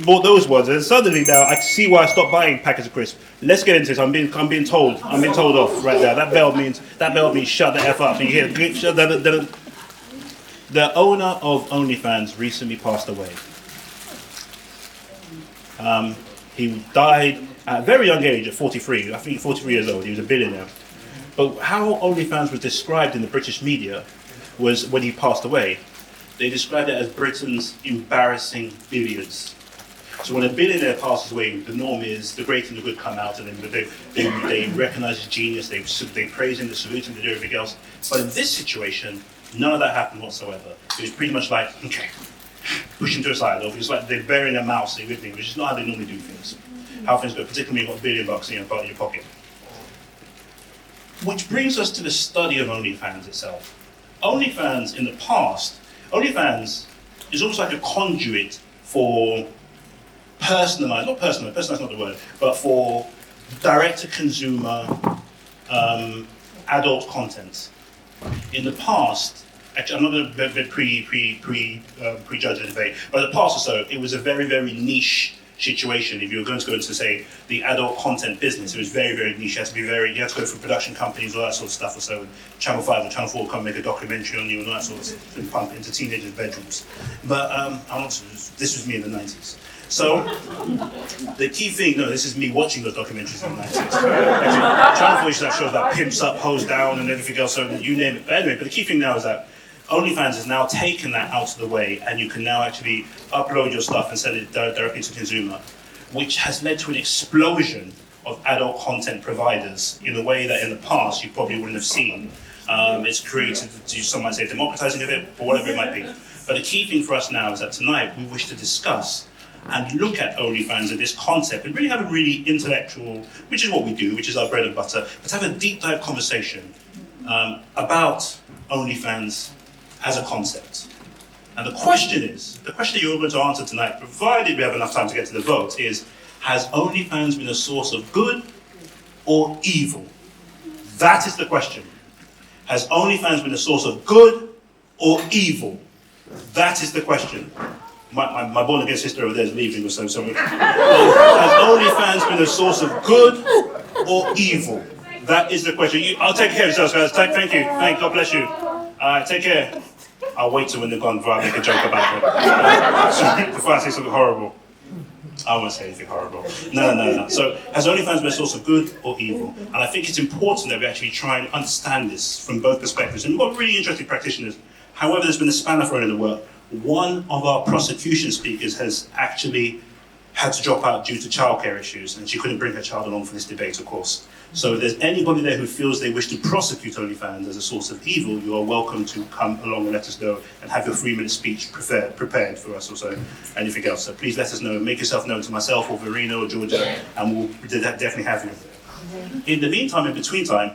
bought those ones, and suddenly now I see why I stopped buying packets of crisps. Let's get into this. I'm being told off right there. That bell means shut the F up. You hear the owner of OnlyFans recently passed away. He died at a very young age, at 43. I think 43 years old. He was a billionaire. But how OnlyFans was described in the British media was when he passed away. They described it as Britain's embarrassing billions. So when a billionaire passes away, the norm is the great and the good come out, and then they recognise his genius, they praise him, they salute him, they do everything else. But in this situation, none of that happened whatsoever. It was pretty much like, okay, push him to the side. It was like they're burying a mouse in everything, which is not how they normally do things. How things go, particularly when you've got $1 billion in your pocket. Which brings us to the study of OnlyFans itself. OnlyFans in the past, OnlyFans is almost like a conduit for personalized not the word, but for direct-to-consumer adult content. In the past, actually, I'm not going to prejudge the debate, but in the past or so, it was a very, very niche situation. If you were going to go into, say, the adult content business, it was very, very niche. You had to go through production companies, all that sort of stuff, or so. And Channel 5 or Channel 4 would come make a documentary on you and all that sort of stuff, and pump into teenagers' bedrooms. But this was me in the 90s. So the key thing, this is me watching those documentaries in the 90s. Actually, Channel 4 used to have shows like Pimps Up, Hose Down, and everything else, so you name it. But anyway, the key thing now is that OnlyFans has now taken that out of the way, and you can now actually upload your stuff and send it directly to the consumer, which has led to an explosion of adult content providers in a way that in the past you probably wouldn't have seen. It's created, some might say, democratizing of it, or whatever it might be. But the key thing for us now is that tonight we wish to discuss and look at OnlyFans and this concept and really have a really intellectual, which is what we do, which is our bread and butter, but have a deep dive conversation about OnlyFans as a concept. And the question you're going to answer tonight, provided we have enough time to get to the vote, is, has OnlyFans been a source of good or evil? That is the question. Has OnlyFans been a source of good or evil? That is the question. My born again sister over there is leaving or so. Has OnlyFans been a source of good or evil? That is the question. I'll take care of yourselves, guys. Thank you. God bless you. Take care. I'll wait till when they've gone before I make a joke about it. Before I say something horrible. I won't say anything horrible. No. So, has OnlyFans been a source of good or evil? And I think it's important that we actually try and understand this from both perspectives. And we've got really interesting practitioners. However, there's been a spanner thrown in the work. One of our prosecution speakers has actually had to drop out due to childcare issues, and she couldn't bring her child along for this debate, of course. So if there's anybody there who feels they wish to prosecute OnlyFans as a source of evil, you are welcome to come along and let us know and have your 3-minute speech prepared for us, or so, anything else. So please let us know, make yourself known to myself or Verena or Georgia, and we'll definitely have you. In the meantime, in between time,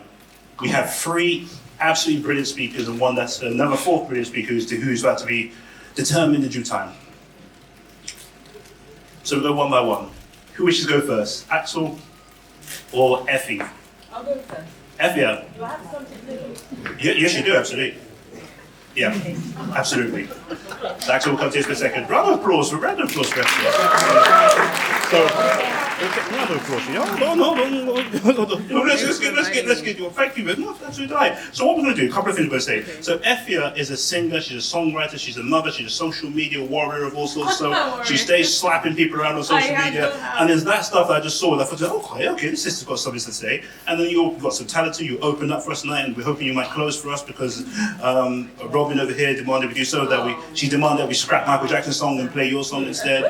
we have 3 absolutely brilliant speakers and one that's another 4th brilliant speaker who's about to be determined in due time. So we'll go one by one. Who wishes to go first? Axel or Effie? I'll go first. Effie, yeah. Do I have something to do? Yes, you do, absolutely. Yeah, absolutely. So Axel will come to you in a second. Round of applause for Effie. So, round of applause for you. Hold on. Let's get you. Thank you very much. That's right. So what we're going to do, a couple of things we're going to say. So Effie is a singer, she's a songwriter, she's a mother, she's a social media warrior of all sorts. So she stays slapping people around on social media. And there's that stuff that I just saw and I thought, okay, this sister's got something to say. And then you've got some talent too. You opened up for us tonight and we're hoping you might close for us because Robin over here demanded we do so she demanded that we scrap Michael Jackson's song and play your song instead.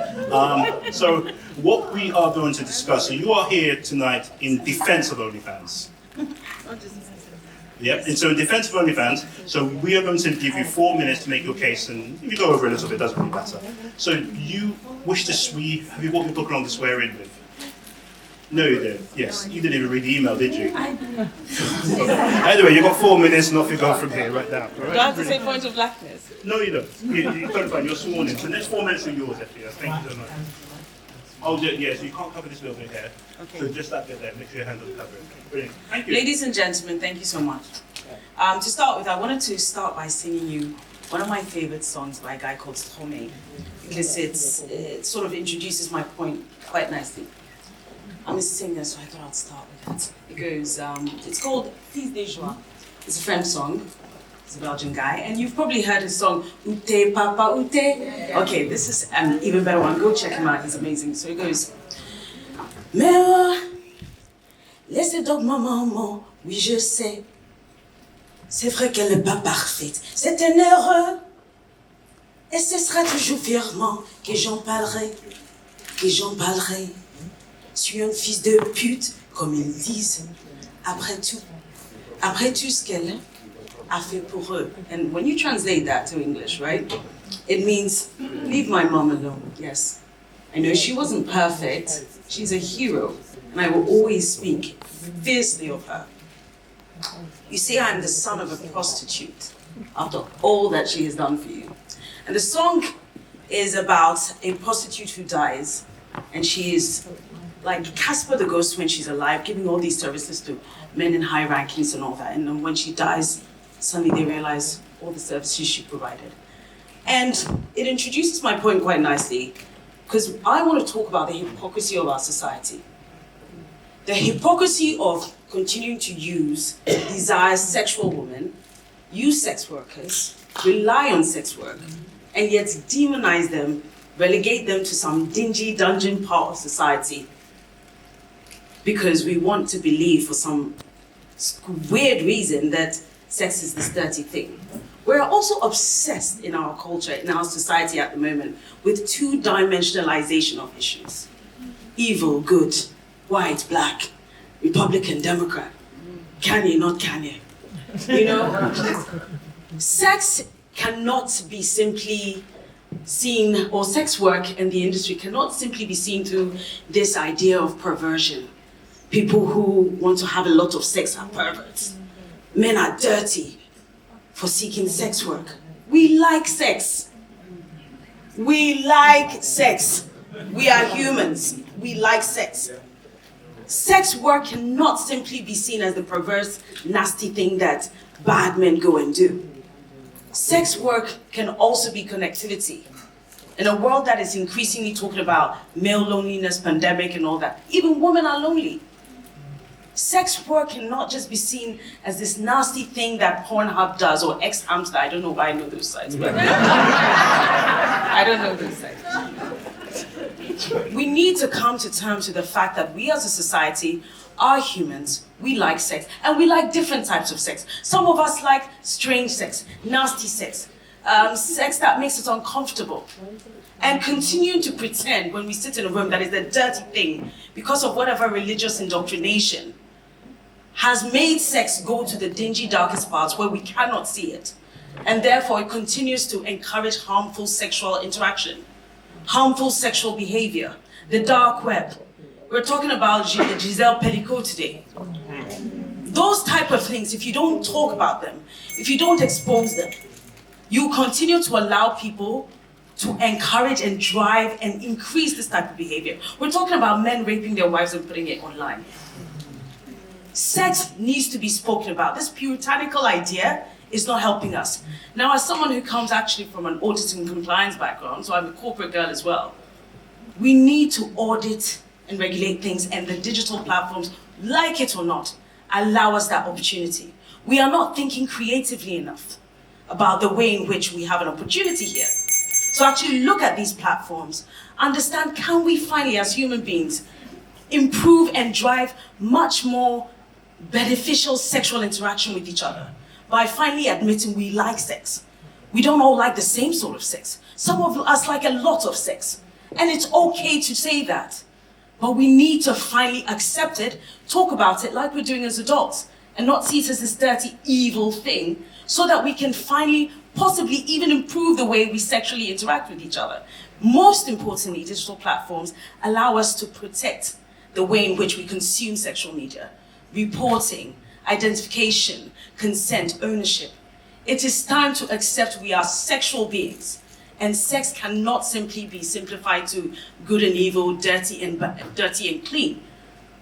So what we are going to discuss, so you are here tonight in defense of OnlyFans. Yep, and so in defense of OnlyFans, so we are going to give you 4 minutes to make your case, and if you go over a little bit, it doesn't really matter. So you wish to have you brought your book along to swear in with? No, you did. Yes, you didn't even read the email, did you? I did. Anyway, you've got 4 minutes, and off you go from here, right now. Right? Do I have to say point of blackness? No, you don't. You're totally fine. You're sworn in. So the next 4 minutes are yours, Effie. Thank you so much. Oh, yeah, so you can't cover this little bit here. Okay. So just that bit there, make sure your hand doesn't cover it. Brilliant. Thank you. Ladies and gentlemen, thank you so much. To start with, I wanted to start by singing you one of my favorite songs by a guy called Stromae, because it sort of introduces my point quite nicely. I'm a singer, so I thought I'd start with it. It goes, it's called Fils de Joie. It's a French song. He's a Belgian guy, and you've probably heard his song, Ute Papa Ute. Okay, this is an even better one. Go check him out, he's amazing. So it goes, mais laissez donc ma maman, oui je sais. C'est vrai qu'elle n'est pas parfaite, c'est une erreur. Et ce sera toujours fièrement que j'en parlerai, Je suis un fils de pute, comme ils disent. Après tout ce qu'elle a fait pour eux. And when you translate that to English, right, it means, leave my mom alone, yes. I know she wasn't perfect, she's a hero, and I will always speak fiercely of her. You see, I'm the son of a prostitute, after all that she has done for you. And the song is about a prostitute who dies, and she is like Casper the Ghost when she's alive, giving all these services to men in high rankings and all that. And then when she dies, suddenly they realize all the services she provided. And it introduces my point quite nicely, because I want to talk about the hypocrisy of our society. The hypocrisy of continuing to desire sexual women, use sex workers, rely on sex work, and yet demonize them, relegate them to some dingy dungeon part of society, because we want to believe for some weird reason that sex is this dirty thing. We're also obsessed in our culture, in our society at the moment, with two-dimensionalization of issues. Evil, good, white, black, Republican, Democrat, Kanye, not Kanye. You know, sex cannot be simply seen, or sex work in the industry cannot simply be seen through this idea of perversion. People who want to have a lot of sex are perverts. Men are dirty for seeking sex work. We like sex. We like sex. We are humans. We like sex. Sex work cannot simply be seen as the perverse, nasty thing that bad men go and do. Sex work can also be connectivity. In a world that is increasingly talking about male loneliness, pandemic, and all that, even women are lonely. Sex work cannot just be seen as this nasty thing that Pornhub does, or X-Hamster. I don't know why I know those sites, but I don't know those sites. We need to come to terms with the fact that we as a society are humans. We like sex, and we like different types of sex. Some of us like strange sex, nasty sex, sex that makes us uncomfortable. And continue to pretend when we sit in a room that is a dirty thing because of whatever religious indoctrination has made sex go to the dingy, darkest parts where we cannot see it. And therefore, it continues to encourage harmful sexual interaction, harmful sexual behavior, the dark web. We're talking about Giselle Pellicot today. Those type of things, if you don't talk about them, if you don't expose them, you continue to allow people to encourage and drive and increase this type of behavior. We're talking about men raping their wives and putting it online. Sex needs to be spoken about. This puritanical idea is not helping us. Now, as someone who comes actually from an audit and compliance background, so I'm a corporate girl as well, we need to audit and regulate things, and the digital platforms, like it or not, allow us that opportunity. We are not thinking creatively enough about the way in which we have an opportunity here. So actually look at these platforms, understand, can we finally, as human beings, improve and drive much more beneficial sexual interaction with each other by finally admitting we like sex. We don't all like the same sort of sex. Some of us like a lot of sex, and it's okay to say that. But we need to finally accept it, talk about it like we're doing as adults, and not see it as this dirty, evil thing, so that we can finally possibly even improve the way we sexually interact with each other. Most importantly, digital platforms allow us to protect the way in which we consume sexual media. Reporting, identification, consent, ownership. It is time to accept we are sexual beings, and sex cannot simply be simplified to good and evil, dirty and clean.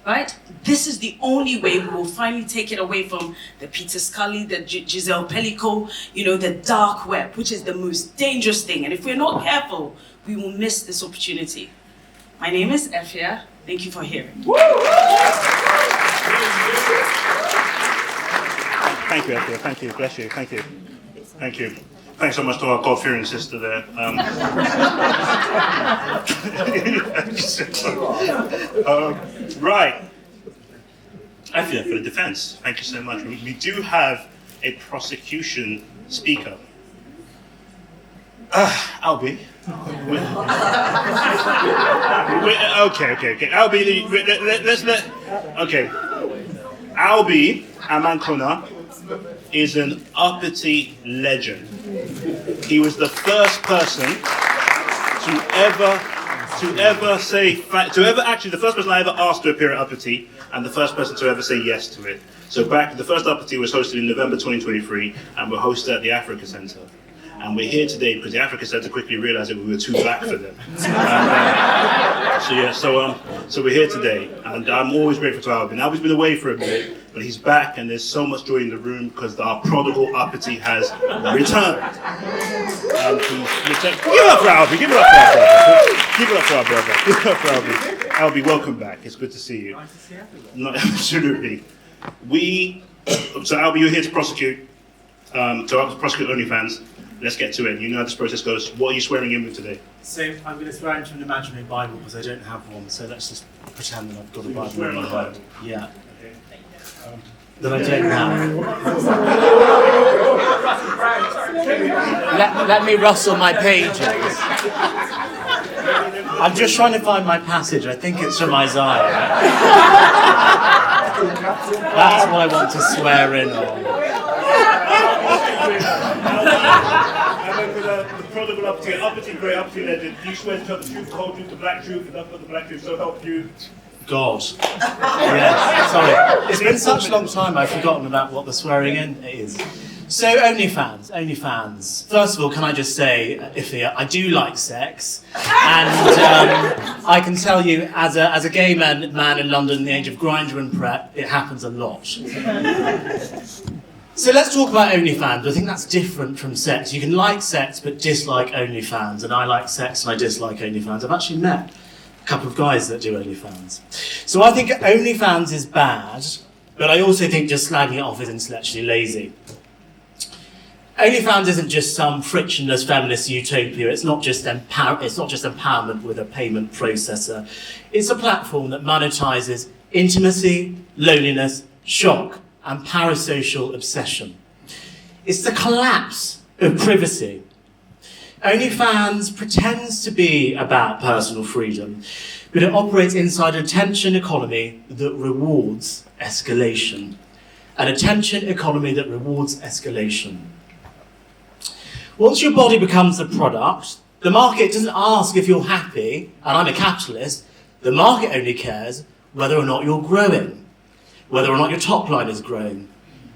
right? This is the only way we will finally take it away from the Peter Scully, the Giselle Pellico, the dark web, which is the most dangerous thing. And if we're not careful, we will miss this opportunity. My name is Effs. Thank you for hearing. Thank you, Effs. Thank you. Bless you. Thank you. Thank you. Thanks so much to our God-fearing sister there. Right. Effs, for the defense. Thank you so much. We do have a prosecution speaker. Albie. Okay. Albie, okay. Albie Amankona is an uppity legend. He was the first person the first person I ever asked to appear at Uppity, and the first person to ever say yes to it. So the first Uppity was hosted in November 2023, and we're hosted at the Africa Centre. And we're here today because the Africa Centre quickly realised that we were too black for them. So we're here today, and I'm always grateful to Albie. Albie's been away for a bit, but he's back, and there's so much joy in the room because our prodigal Uppity has returned. Give it up for Albie. Give it up for our brother. Give it up for Albie. Albie, welcome back. It's good to see you. Nice to see everyone. No, absolutely. So Albie, you're here to prosecute OnlyFans. Let's get to it. You know how this process goes. What are you swearing in with today? So I'm going to swear into an imaginary Bible because I don't have one. So let's just pretend that I've got a Bible in my head. Yeah. That I don't have. Let me rustle my pages. I'm just trying to find my passage. I think it's from Isaiah. That's what I want to swear in on. And then for the prodigal uppity, great uppity legend, you swear to tell the truth, the whole truth, the black truth, and nothing but the black truth, so help you. God. Yes, sorry. It's been such a long time I've forgotten about what the swearing in is. So OnlyFans. First of all, can I just say, Effs, I do like sex, and I can tell you, as a gay man in London in the age of Grindr and Prep, it happens a lot. So let's talk about OnlyFans. I think that's different from sex. You can like sex but dislike OnlyFans, and I like sex and I dislike OnlyFans. I've actually met a couple of guys that do OnlyFans. So I think OnlyFans is bad, but I also think just slagging it off is intellectually lazy. OnlyFans isn't just some frictionless feminist utopia. It's not just empowerment with a payment processor. It's a platform that monetizes intimacy, loneliness, shock, and parasocial obsession. It's the collapse of privacy. OnlyFans pretends to be about personal freedom, but it operates inside an attention economy that rewards escalation. An attention economy that rewards escalation. Once your body becomes a product, the market doesn't ask if you're happy, and I'm a capitalist. The market only cares whether or not you're growing, whether or not your top line is growing,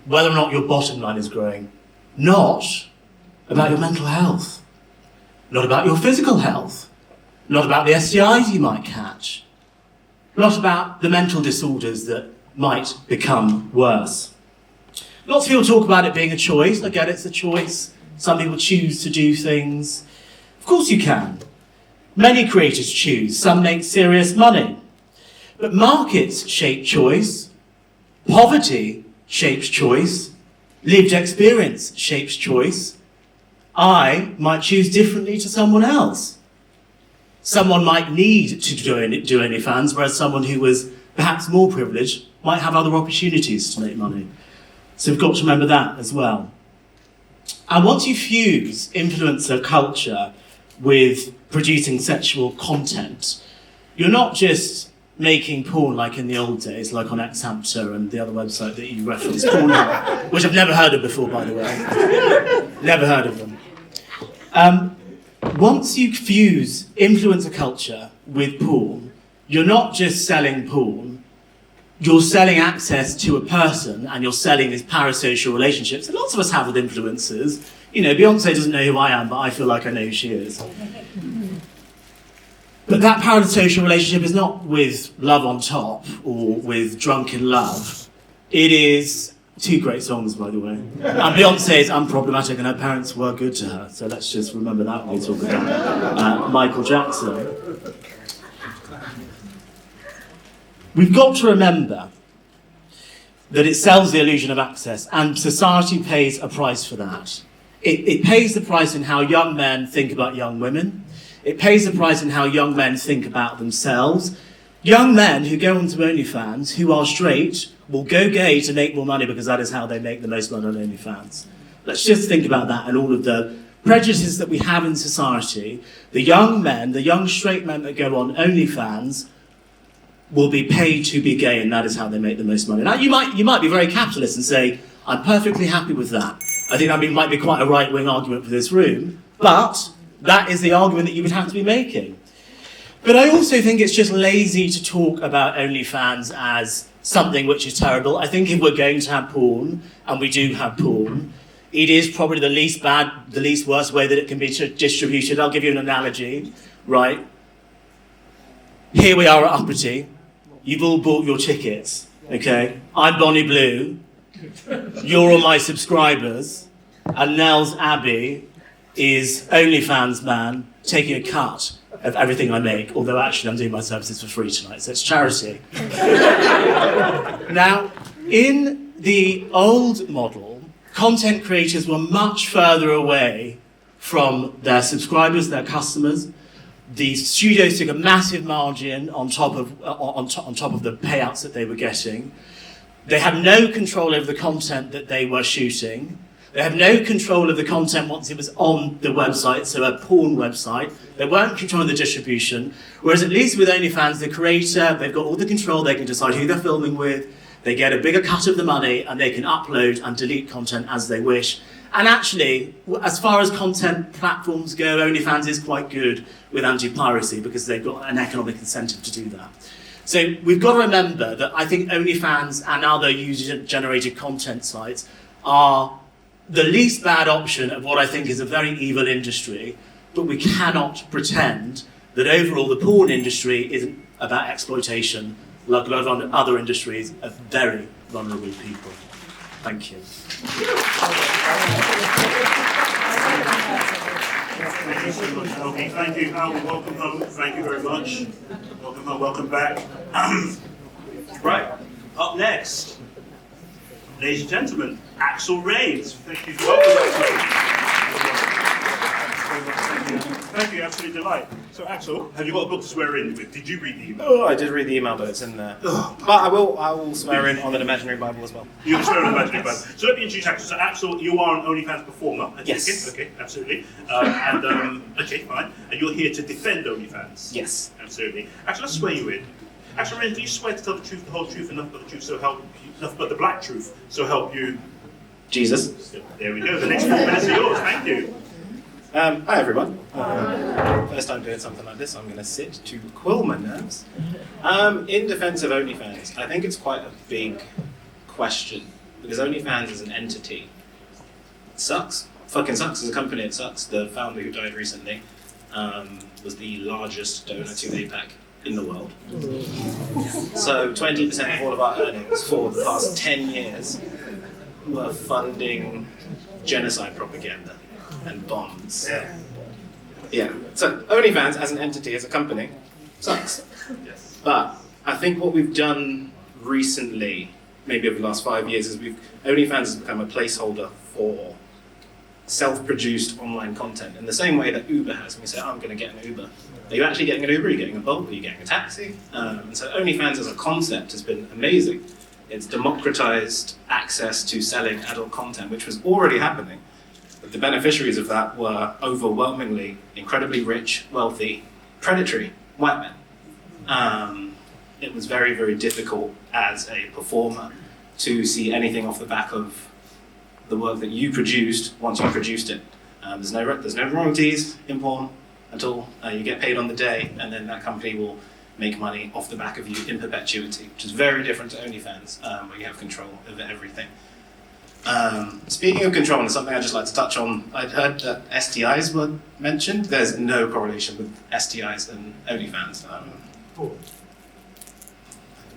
whether or not your bottom line is growing. Not about your mental health, not about your physical health, not about the STIs you might catch, not about the mental disorders that might become worse. Lots of people talk about it being a choice. I get it's a choice. Some people choose to do things. Of course you can. Many creators choose. Some make serious money. But markets shape choice. Poverty shapes choice. Lived experience shapes choice. I might choose differently to someone else. Someone might need to do OnlyFans, whereas someone who was perhaps more privileged might have other opportunities to make money. So we've got to remember that as well. And once you fuse influencer culture with producing sexual content, you're not just making porn like in the old days, like on Xhamster and the other website that you referenced, Pornhub, which I've never heard of before, by the way. Never heard of them. Once you fuse influencer culture with porn, you're not just selling porn, you're selling access to a person, and you're selling these parasocial relationships that lots of us have with influencers. You know, Beyonce doesn't know who I am, but I feel like I know who she is. But that parasocial relationship is not with love on top or with drunken love. It is two great songs, by the way. And Beyonce is unproblematic and her parents were good to her. So let's just remember that when we talk about Michael Jackson. We've got to remember that it sells the illusion of access, and society pays a price for that. It pays the price in how young men think about young women. It pays the price in how young men think about themselves. Young men who go onto OnlyFans, who are straight, will go gay to make more money because that is how they make the most money on OnlyFans. Let's just think about that and all of the prejudices that we have in society. The young men, the young straight men that go on OnlyFans will be paid to be gay, and that is how they make the most money. Now, you might be very capitalist and say, I'm perfectly happy with that. I think that might be quite a right-wing argument for this room, but that is the argument that you would have to be making. But I also think it's just lazy to talk about OnlyFans as something which is terrible. I think if we're going to have porn, and we do have porn, it is probably the least bad, the least worst way that it can be distributed. I'll give you an analogy, right? Here we are at Uppity. You've all bought your tickets, okay? I'm Bonnie Blue. You're all my subscribers. And Nels Abbey is OnlyFans man taking a cut of everything I make, although actually I'm doing my services for free tonight, so it's charity. Now, in the old model, content creators were much further away from their subscribers, their customers. The studios took a massive margin on top of the payouts that they were getting. They had no control over the content that they were shooting. They had no control of the content once it was on the website, so a porn website. They weren't controlling the distribution. Whereas at least with OnlyFans, the creator, they've got all the control. They can decide who they're filming with. They get a bigger cut of the money, and they can upload and delete content as they wish. And actually, as far as content platforms go, OnlyFans is quite good with anti-piracy because they've got an economic incentive to do that. So we've got to remember that I think OnlyFans and other user-generated content sites are the least bad option of what I think is a very evil industry, but we cannot pretend that overall the porn industry isn't about exploitation, like a lot of other industries of very vulnerable people. Thank you. Thank you so much, Albie. Thank you, Albie. Welcome home. Thank you very much. Welcome home. Welcome back. Right. Up next, ladies and gentlemen, Axel Reigns. Thank you. Welcome. Thank you. Absolute delight. So, Axel, have you got a book to swear in with? Did you read the email? Oh, I did read the email, but it's in there. But I will swear in on an imaginary Bible as well. You can swear in an imaginary Bible. So let me introduce Axel. So, Axel, you are an OnlyFans performer. Yes. Okay, absolutely. Okay, fine. And you're here to defend OnlyFans. Yes. Absolutely. Axel, let's swear you in. Axel Reigns, do you swear to tell the truth, the whole truth, and nothing but the truth, so help you, nothing but the black truth, so help you? Jesus. There we go. The next 4 minutes are yours. Thank you. Hi everyone. First time doing something like this, I'm going to sit to quill my nerves. In defense of OnlyFans, I think it's quite a big question because OnlyFans is an entity. It sucks. Fucking sucks as a company. It sucks. The founder who died recently was the largest donor to APAC in the world. So 20% of all of our earnings for the past 10 years were funding genocide propaganda and bombs. Yeah. So OnlyFans as an entity, as a company, sucks. Yes. But I think what we've done recently, maybe over the last 5 years, is OnlyFans has become a placeholder for self-produced online content in the same way that Uber has. When you say, I'm going to get an Uber. Are you actually getting an Uber? Are you getting a Bolt? Are you getting a taxi? And so OnlyFans as a concept has been amazing. It's democratized access to selling adult content, which was already happening. But the beneficiaries of that were overwhelmingly incredibly rich, wealthy, predatory white men. It was very, very difficult as a performer to see anything off the back of the work that you produced once you produced it. There's no royalties in porn at all. You get paid on the day, and then that company will make money off the back of you in perpetuity, which is very different to OnlyFans, where you have control over everything. Speaking of control, and something I'd just like to touch on, I'd heard that STIs were mentioned. There's no correlation with STIs and OnlyFans.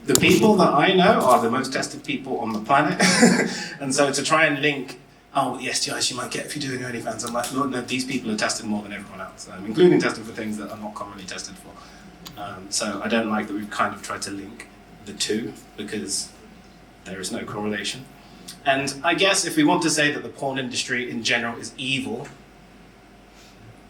The people that I know are the most tested people on the planet. And so to try and link, oh, the STIs you might get if you're doing OnlyFans, I'm like, Lord, no, these people are tested more than everyone else, including testing for things that are not commonly tested for. So I don't like that we've kind of tried to link the two, because there is no correlation. And I guess if we want to say that the porn industry in general is evil,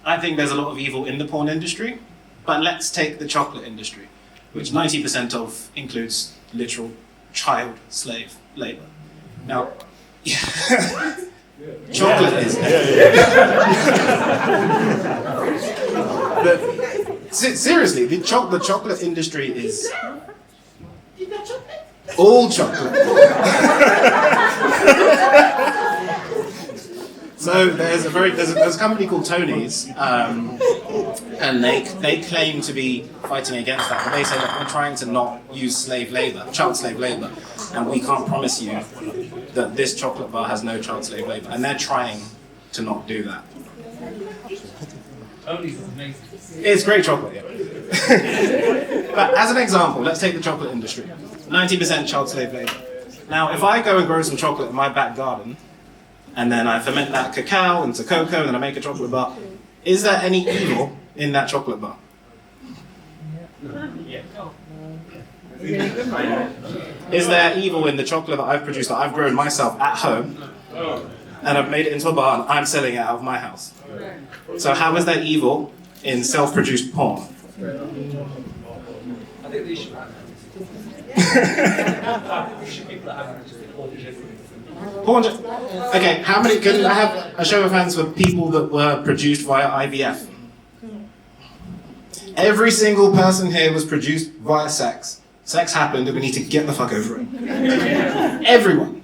I think there's a lot of evil in the porn industry, but let's take the chocolate industry, which 90% of includes literal child slave labor. Now, chocolate is... Seriously, the chocolate industry is... all chocolate. So there's a company called Tony's, and they claim to be fighting against that, but they say that we're trying to not use slave labor, child slave labor, and we can't promise you that this chocolate bar has no child slave labor, and they're trying to not do that. It's great chocolate, yeah. But as an example, let's take the chocolate industry. 90% child slave labor. Now, if I go and grow some chocolate in my back garden, and then I ferment that cacao into cocoa, and then I make a chocolate bar, is there any evil in that chocolate bar? Is there evil in the chocolate that I've produced, that I've grown myself at home, and I've made it into a bar, and I'm selling it out of my house? So how is there evil in self-produced porn? I think the issue Okay, how many? Can I have a show of hands for people that were produced via IVF? Every single person here was produced via sex. Sex happened, and we need to get the fuck over it. Everyone.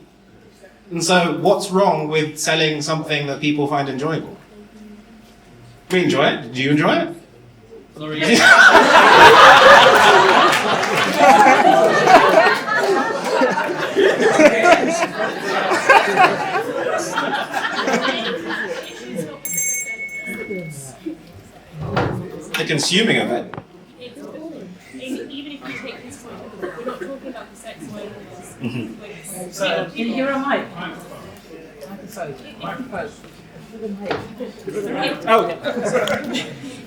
And so, what's wrong with selling something that people find enjoyable? We enjoy it. Do you enjoy it? The consuming of it. Even if you take this point, we're not talking about the sex workers. You're a mic.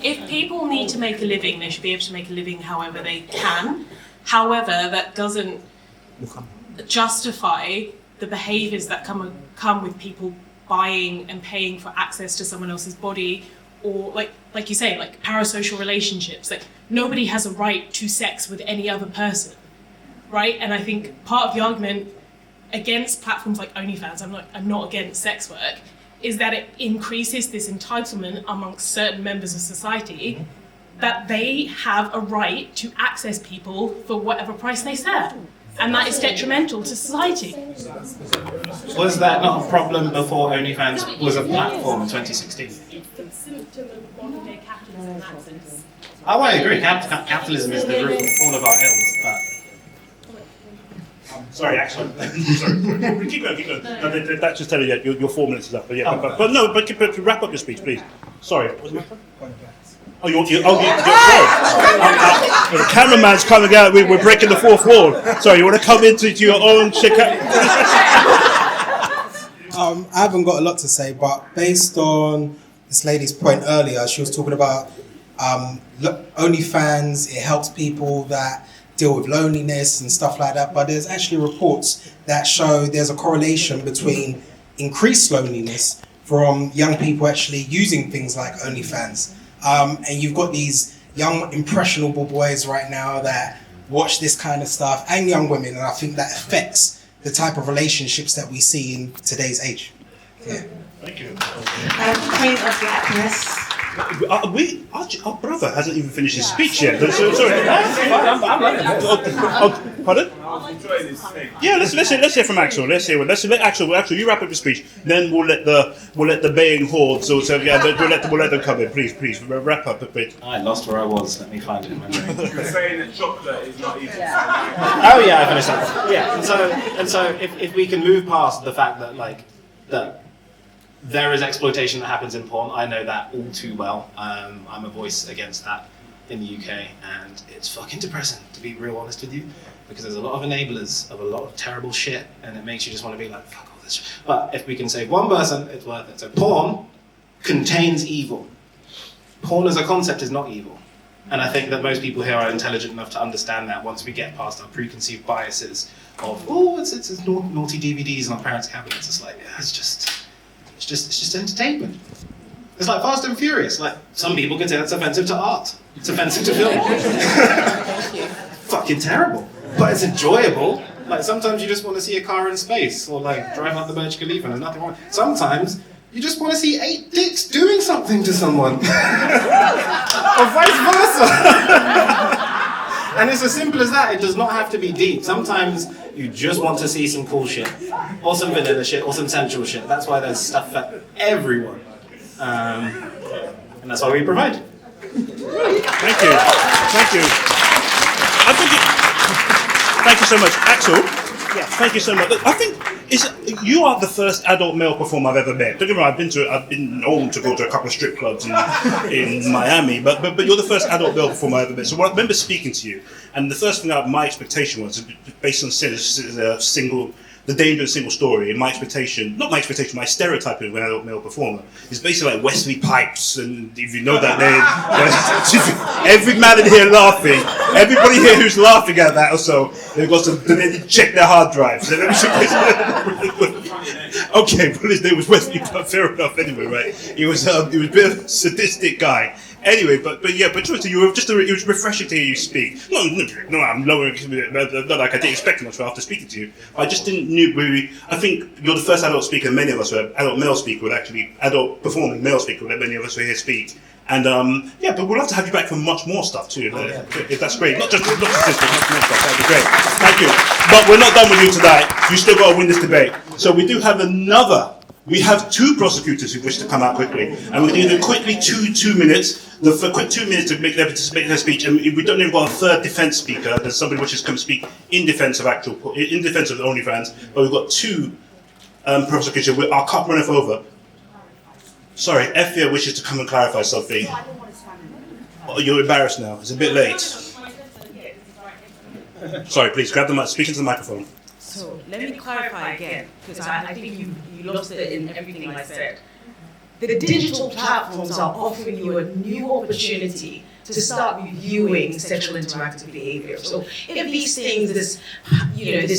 If people need to make a living, they should be able to make a living however they can. However, that doesn't justify the behaviours that come with people buying and paying for access to someone else's body, or like you say, like parasocial relationships. Like, nobody has a right to sex with any other person, right? And I think part of the argument against platforms like OnlyFans, I'm not against sex work, is that it increases this entitlement amongst certain members of society that they have a right to access people for whatever price they serve. And that is detrimental to society. Was that not a problem before OnlyFans was a platform in 2016? It's the symptom of modern day capitalism access. Oh, I agree. Capitalism is the root of all of our ills, but... Sorry, Axel. Sorry. Keep going. No, that's just telling you your 4 minutes is up. But yeah, but to wrap up your speech, please. Sorry, what was the matter? Oh, you're sorry. The cameraman's coming out. We're breaking the fourth wall. Sorry, you want to come into your own I haven't got a lot to say, but based on this lady's point earlier, she was talking about OnlyFans. It helps people that deal with loneliness and stuff like that, but there's actually reports that show there's a correlation between increased loneliness from young people actually using things like OnlyFans. And you've got these young impressionable boys right now that watch this kind of stuff, and young women, and I think that affects the type of relationships that we see in today's age. Yeah. Thank you. Point of blackness. Our brother hasn't even finished his speech yet. So, sorry. I'm loving it. Pardon? I'm Yeah, let's hear from Axel. Let Axel, you wrap up your speech. Then we'll let the baying hordes. Also, yeah, we'll let them come in. Please, wrap up a bit. I lost where I was. Let me find it in my brain. You're saying that chocolate is not easy. Oh yeah, I finished that. Yeah, and so if we can move past the fact that that there is exploitation that happens in porn, I know that all too well. I'm a voice against that in the UK, and it's fucking depressing, to be real honest with you, because there's a lot of enablers of a lot of terrible shit, and it makes you just want to be like, fuck all this shit. But if we can save one person, it's worth it. So porn contains evil. Porn as a concept is not evil. And I think that most people here are intelligent enough to understand that once we get past our preconceived biases of, it's naughty DVDs in our parents' cabinets. It's like, yeah, it's just entertainment. It's like Fast and Furious. Like, some people consider it's offensive to art. It's offensive to film. Fucking terrible. But it's enjoyable. Like, sometimes you just want to see a car in space, or like drive up the Burj Khalifa, and there's nothing wrong. Sometimes you just want to see 8 dicks doing something to someone. Or vice versa. And it's as simple as that. It does not have to be deep. Sometimes you just want to see some cool shit, or some vanilla shit, or some sensual shit. That's why there's stuff for everyone. And that's why we provide. Thank you. Thank you so much, Axel. Yeah, thank you so much. I think you are the first adult male performer I've ever met. Don't get me wrong, I've been known to go to a couple of strip clubs in Miami, but you're the first adult male performer I've ever met. So I remember speaking to you, and the first thing my expectation was, based on the danger of single story, and my stereotype of an adult male performer is basically like Wesley Pipes, and if you know that name, every man in here laughing, everybody here who's laughing at that also, they've got they check their hard drives. Okay, well his name was Wesley Pipes, fair enough anyway, right? He was a bit of a sadistic guy. Anyway, but truthfully, it was refreshing to hear you speak. No, I'm lowering, not like I didn't expect much after speaking to you. I just didn't really. I think you're the first adult speaker. Many of us were adult male speaker, adult performing male speaker. That many of us were here speak. And but we'd love to have you back for much more stuff too. If that's great, not just statistics, much more stuff. That'd be great. Thank you. But we're not done with you tonight. You still got to win this debate. So we do have We have 2 prosecutors who wish to come out quickly, and we're going to do quickly 2 minutes. The quick 2 minutes to make their speech, and we don't even got a third defense speaker. There's somebody which has come speak in defense of OnlyFans, but we've got 2 prosecutors. Our cup runneth over. Sorry, Effs wishes to come and clarify something. Oh, you're embarrassed now. It's a bit late. Sorry, please grab the mic. Speak into the microphone. So let me clarify again, because I think you lost it in everything I said. The digital platforms are offering you a new opportunity to start reviewing sexual interactive behavior. So if these things, this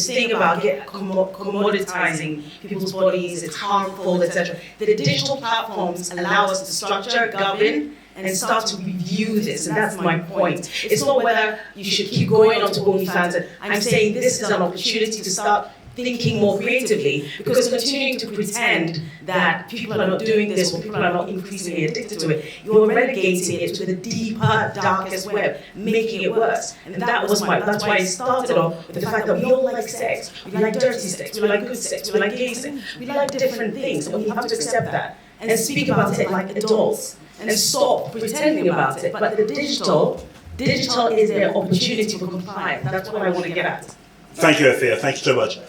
thing about commoditizing people's bodies, it's harmful, etc. The digital platforms allow us to structure, govern, and start to review this, and that's my point. It's not whether you should keep going on to OnlyFans. I'm saying this is an opportunity to start thinking more creatively, because continuing to pretend that people are not doing this or people are not increasingly addicted to it, you're relegating it to the deeper, darkest web, making it worse. And that's why it started off with the fact that we all like sex. We like dirty sex, we like good sex, we like gay sex, we like different things, and we have to accept that and speak about it like adults and stop pretending about it. But the digital is their opportunity for compliance. That's what I want to get at. Thank you, Effs. Thank you so much.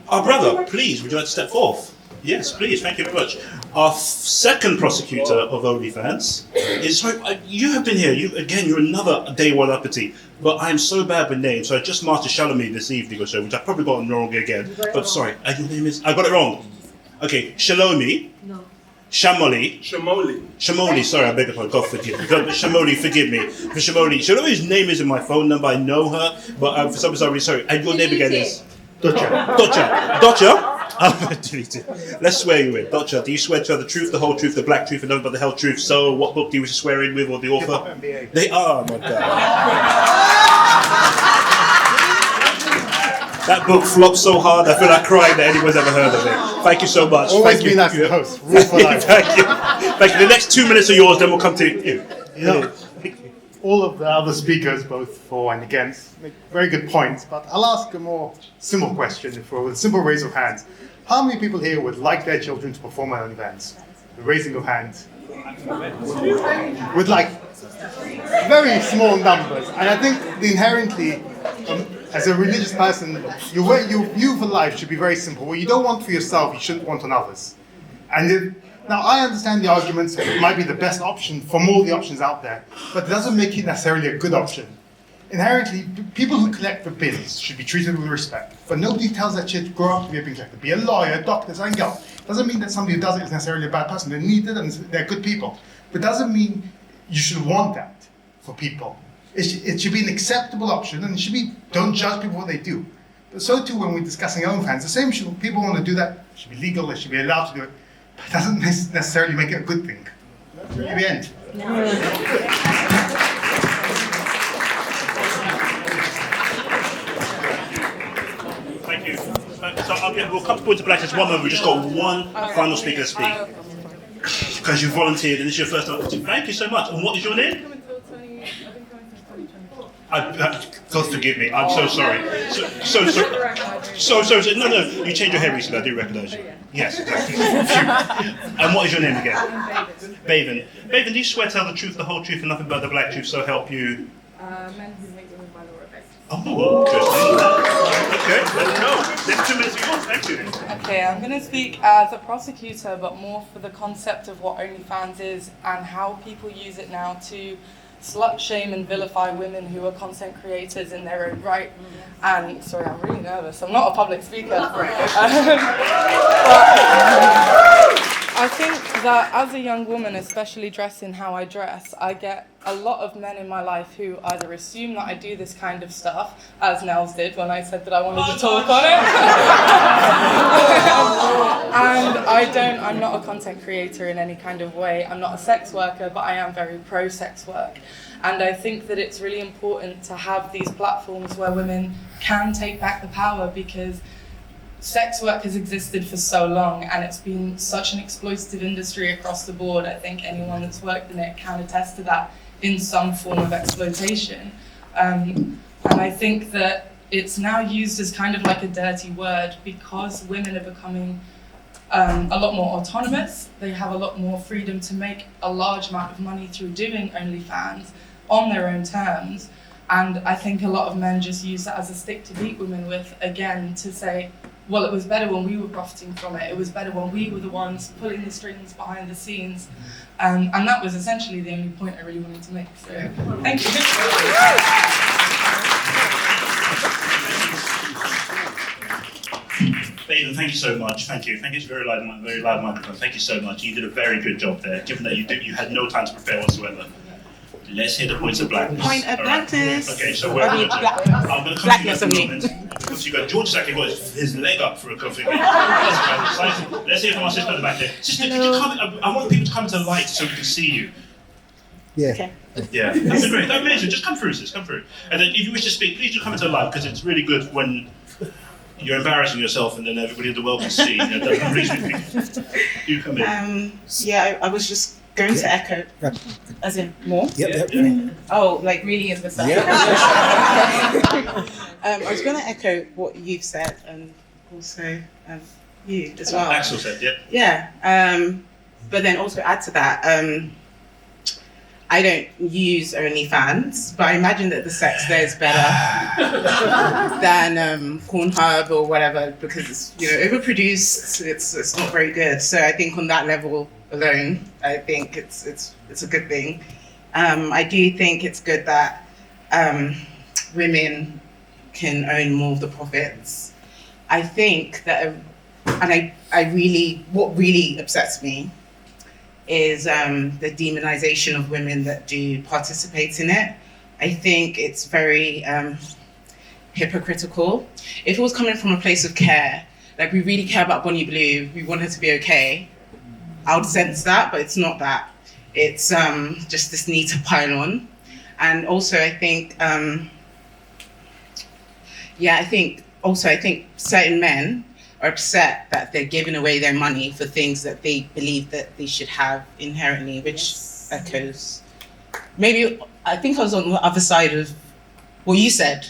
Our brother, please, would you like to step forth? Yes, please. Thank you very much. Our second prosecutor of OnlyFans is. You have been here. You're another day one uppity. But I am so bad with names, so I just mastered Shalomit this evening or so, which I probably got wrong again. But sorry, your name is. I got it wrong. Okay, Shalomi. No. Shamoli, sorry, I beg your pardon, God forgive me. Shamoli, forgive me. For Shalomi's name is in my phone number, I know her, but for some reason, sorry. And your name again is? Dotcha. I'm going to delete it. Let's swear you in. Dotcha, do you swear to tell the truth, the whole truth, the black truth, and nothing but the hell truth? So, what book do you wish to swear in with, or the author? They are, my God. That book flopped so hard, I feel like crying that anyone's ever heard of it. Thank you so much. Always Thank be you. nice to the host. Rule for life. Thank you. The next 2 minutes are yours, then we'll come to you. Yeah. all of the other speakers, both for and against, make very good points, but I'll ask a more simple question with a simple raise of hands. How many people here would like their children to perform on OnlyFans? The raising of hands. With like very small numbers. And I think inherently, as a religious person, your view for life should be very simple. What you don't want for yourself, you shouldn't want on others. And now I understand the arguments that it might be the best option from all the options out there, but it doesn't make it necessarily a good option. Inherently, people who collect the bins should be treated with respect, but nobody tells that kid to grow up to be a bin collector. Be a lawyer, a doctor, something else. Doesn't mean that somebody who does it is necessarily a bad person. They need it and they're good people. But doesn't mean you should want that for people. It should be an acceptable option, and it should be, don't judge people what they do. But so too when we're discussing OnlyFans, the same should, people want to do that, it should be legal, they should be allowed to do it, but it doesn't necessarily make it a good thing. At the end. Thank you. So we'll come forward to Black. Just one moment. We just got one final speaker to speak. Because you volunteered and this is your first time. Thank you so much. And what is your name? God forgive me. I'm so sorry. So no. You changed your hair recently. I do recognise you. Yes, exactly. And what is your name again? Baven. Baven, do you swear to tell the truth, the whole truth, and nothing but the black truth? So help you. Men who make women by law effects. Oh, okay. Let's go. Next 2 minutes of yours. Thank you. Okay, I'm going to speak as a prosecutor, but more for the concept of what OnlyFans is and how people use it now to slut shame and vilify women who are content creators in their own right. And sorry, I'm really nervous. I'm not a public speaker. But I think that as a young woman, especially dressed in how I dress, I get a lot of men in my life who either assume that I do this kind of stuff, as Nels did when I said that I wanted to talk on it. And I'm not a content creator in any kind of way. I'm not a sex worker, but I am very pro-sex work. And I think that it's really important to have these platforms where women can take back the power, because sex work has existed for so long and it's been such an exploitative industry across the board. I think anyone that's worked in it can attest to that in some form of exploitation. And I think that it's now used as kind of like a dirty word because women are becoming a lot more autonomous. They have a lot more freedom to make a large amount of money through doing OnlyFans on their own terms. And I think a lot of men just use that as a stick to beat women with, again, to say, well, it was better when we were profiting from it. It was better when we were the ones pulling the strings behind the scenes. And that was essentially the only point I really wanted to make. So, thank you. Baden, thank you so much. Thank you. It's very loud microphone. Thank you so much. You did a very good job there, given that you had no time to prepare whatsoever. Let's hear the points of blackness. Point of blackness. Okay, so we're going to I'm going to come to you in a moment. Because you got George's actually got his leg up for a coffee. Let's hear from our sister at the back there. Sister, could you come? I want people to come to the light so we can see you. Yeah. Okay. Yeah, that's great. That's amazing. Just come through, sis. Come through. And then if you wish to speak, please do come into the light, because it's really good when you're embarrassing yourself and then everybody in the world can see. Do come in. Yeah, I was just going to echo, as in more? Yep. Oh, like really in the stuff. Yep. I was going to echo what you've said and also you as well. Axel said, yeah. Yeah, but then also add to that, I don't use OnlyFans, but I imagine that the sex there is better than Pornhub or whatever, because it's overproduced. It's not very good. So I think on that level alone, I think it's a good thing. I do think it's good that women can own more of the profits. I think that, what really upsets me is the demonization of women that do participate in it. I think it's very hypocritical. If it was coming from a place of care, like we really care about Bonnie Blue, we want her to be okay, I would sense that, but it's not that. It's just this need to pile on. And also I think, I think certain men are upset that they're giving away their money for things that they believe that they should have inherently, which echoes maybe I think I was on the other side of what you said,